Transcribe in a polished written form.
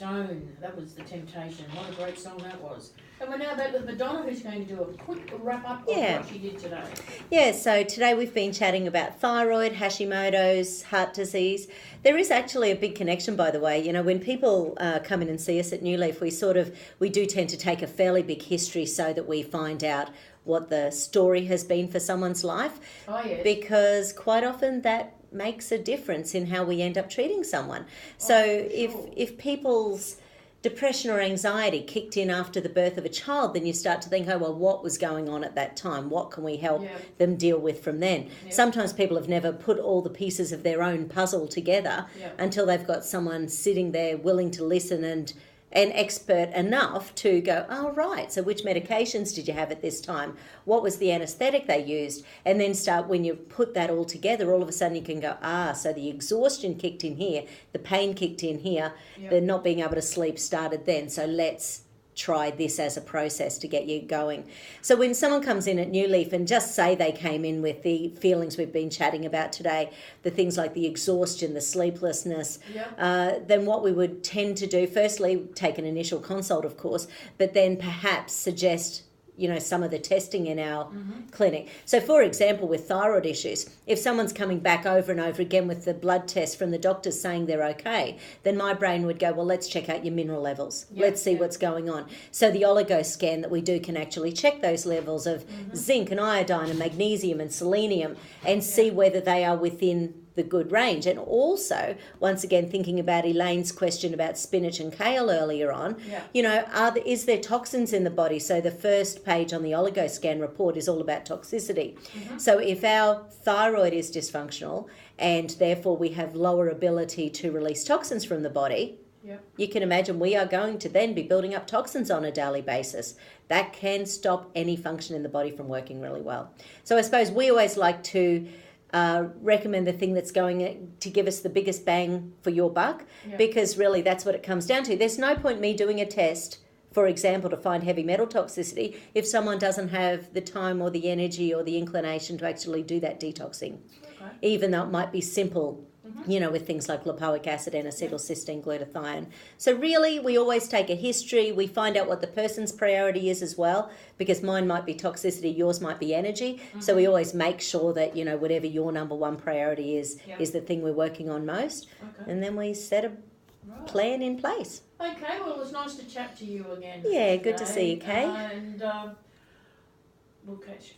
Stone. That was The Temptation. What a great song that was. And we're now back with Madonna, who's going to do a quick wrap-up of what she did today. Yeah, so today we've been chatting about thyroid, Hashimoto's, heart disease. There is actually a big connection, by the way. You know, when people come in and see us at New Leaf, we do tend to take a fairly big history so that we find out what the story has been for someone's life. Oh, yes. Because quite often that makes a difference in how we end up treating someone. So if people's depression or anxiety kicked in after the birth of a child, then you start to think, oh, well, what was going on at that time? What can we help them deal with from then? Sometimes people have never put all the pieces of their own puzzle together until they've got someone sitting there willing to listen and expert enough to go, oh, right, so which medications did you have at this time? What was the anaesthetic they used? And then when you put that all together, all of a sudden you can go, so the exhaustion kicked in here, the pain kicked in here, the not being able to sleep started then, so let's try this as a process to get you going. So when someone comes in at New Leaf and just say they came in with the feelings we've been chatting about today, the things like the exhaustion, the sleeplessness, then what we would tend to do, firstly, take an initial consult, of course, but then perhaps suggest some of the testing in our clinic. So, for example, with thyroid issues, if someone's coming back over and over again with the blood test from the doctors saying they're okay, then my brain would go, well, let's check out your mineral levels. Let's see what's going on. So the OligoScan that we do can actually check those levels of zinc and iodine and magnesium and selenium and see whether they are within the good range. And also, once again, thinking about Elaine's question about spinach and kale earlier on, is there toxins in the body? So the first page on the OligoScan report is all about toxicity. So if our thyroid is dysfunctional and therefore we have lower ability to release toxins from the body, you can imagine we are going to then be building up toxins on a daily basis. That can stop any function in the body from working really well. So I suppose we always like to recommend the thing that's going to give us the biggest bang for your buck, because really that's what it comes down to. There's no point me doing a test, for example, to find heavy metal toxicity if someone doesn't have the time or the energy or the inclination to actually do that detoxing, even though it might be simple, with things like lipoic acid, N-acetylcysteine, glutathione. So really, we always take a history. We find out what the person's priority is as well, because mine might be toxicity, yours might be energy. So we always make sure that, whatever your number one priority is the thing we're working on most. And then we set a plan in place. Okay, well, it was nice to chat to you again. Yeah, good to see you, Kay. And we'll catch